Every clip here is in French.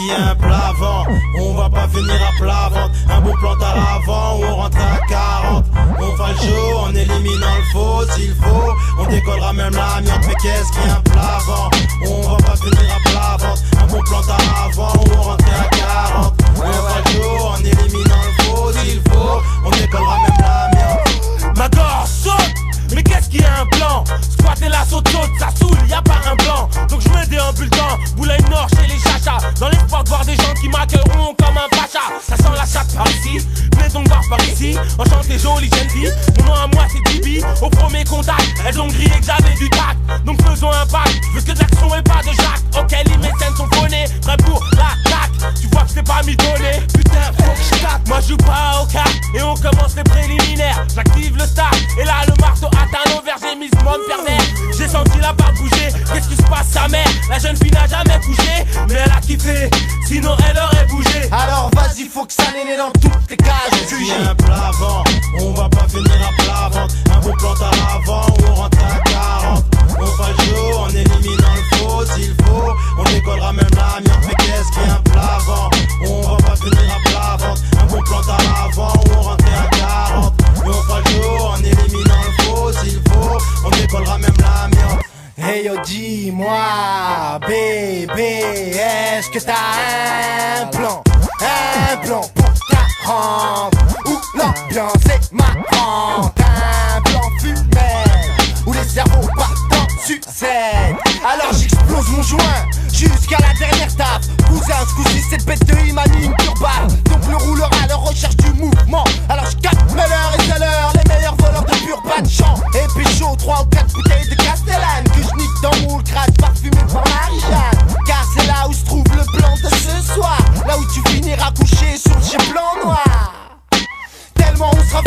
qu'il y a un plat avant? On va pas finir à plat ventre. Un beau plan à l'avant où on rentre à 40. On fera le show en éliminant le faux s'il faut. On décollera même l'amiante, mais qu'est-ce qu'il y a un plat avant? On va pas finir à plat ventre. Un bon plan à l'avant où on rentre à 40. On fera le show en éliminant le faux s'il faut. On décollera même l'amiante. Ma gorge saute, mais qu'est-ce qu'il y a un plan? Squatter la saute, ça saoule, y a pas un blanc. Donc je me déambule dans Boulogne Nord chez les chachas, dans l'espoir de voir des gens qui m'accueilleront comme un pacha. Ça sent la chatte par ici, venez donc voir par ici. Enchanté, jolie jeune fille, mon nom à moi c'est Tibi. Au premier contact, elles ont grillé que j'avais du tact. Donc faisons un pacte, je veux que de l'action et pas de Jacques. Ok, les scènes sont phonés, prêt pour l'attaque. Tu vois que je t'ai pas mis donné, putain faut que je tape. Moi je joue pas au cap, et on commence les préliminaires. J'active le start, et là le marteau atteint l'auberge, j'ai mis ce monde pervers. J'ai senti la barre bouger, qu'est-ce qui se passe sa mère? La jeune fille n'a jamais couché, mais elle a kiffé, sinon elle aurait bougé. Alors vas-y, faut que ça n'ait dans toutes tes cages. Est-ce qu'il y a un plat avant? On va pas finir à plat ventre. Un beau plan à l'avant où on rentre à 40. On fera le show en éliminant le faux s'il faut. On décollera même l'amiante, mais qu'est-ce qu'il y a un plat avant? On va pas finir à plat ventre. Un beau plan à l'avant où on rentre à 40. Et on fera le show en éliminant le faux s'il faut. On décollera même l'amiante. Hey yo, dis-moi, bébé, est-ce que t'as un plan? Un plan pour 40, où l'ambiance est marrante. Un plan fumel, où les cerveaux partent en sucette. Alors j'explose mon joint, jusqu'à la dernière tape. Cousin, ce coup-ci cette bête de Imani une turbale. Donc le rouleur à la recherche du mouvement. Alors je capte Meller et Zeller, les meilleurs voleurs de pur pas de champ. Et pécho, 3 ou 4 bouteilles de Castellane, que je nique dans mon crash parfumé par Marie-Jeanne. Car c'est là où se trouve le plan de ce soir, là où tu finiras couché sur le chien blanc noir. Tellement on sera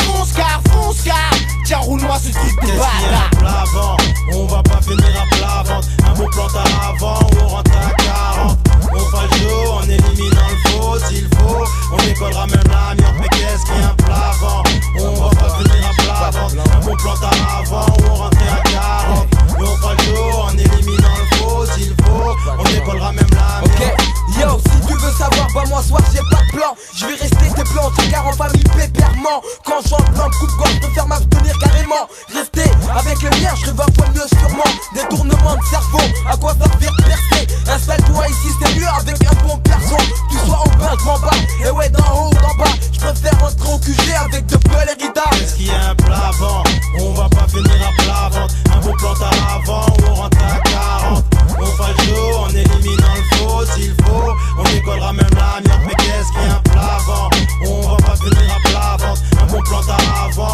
fonce car, tiens roule-moi ce truc de Qu'est-ce qu'il y a bâtard. un plat avant? On va pas finir à plat ventre. Un beau plan à l'avant où on rentre à 40. On fera le show en éliminant le faux s'il faut. On décollera même l'amiante, mais qu'est-ce qu'il y a un plat avant? On va pas finir à plat ventre. Un beau plan à l'avant où on rentre à 40. Et on fera le show en éliminant le faux s'il faut. On décollera même l'amiante. Ok, yo, si tu veux savoir, bah moi soir j'ai pas de plan. Je vais rester tes plans, car en famille pépèrement. Quand je rentre plan de coupe-gorge, je préfère m'abstenir carrément. Rester avec le mien, je serai 20 fois mieux sûrement. Détournement de cerveau, à quoi ça faire percer? Installe-toi ici, c'est mieux avec un bon perso. Tu sois au bain, je m'en bats, et ouais d'en haut ou d'en bas. Je préfère rentrer au QG avec de belles héritage. Qu'est-ce qu'il y a un plat avant? On va pas finir à plat ventre. Un beau plan à l'avant où on rentre à 40. On fera le show en éliminant le faux s'il faut. On décollera même l'amiante, mais qu'est-ce qu'il y a un plat avant? On va pas finir à plat ventre. Un bon plan à l'avant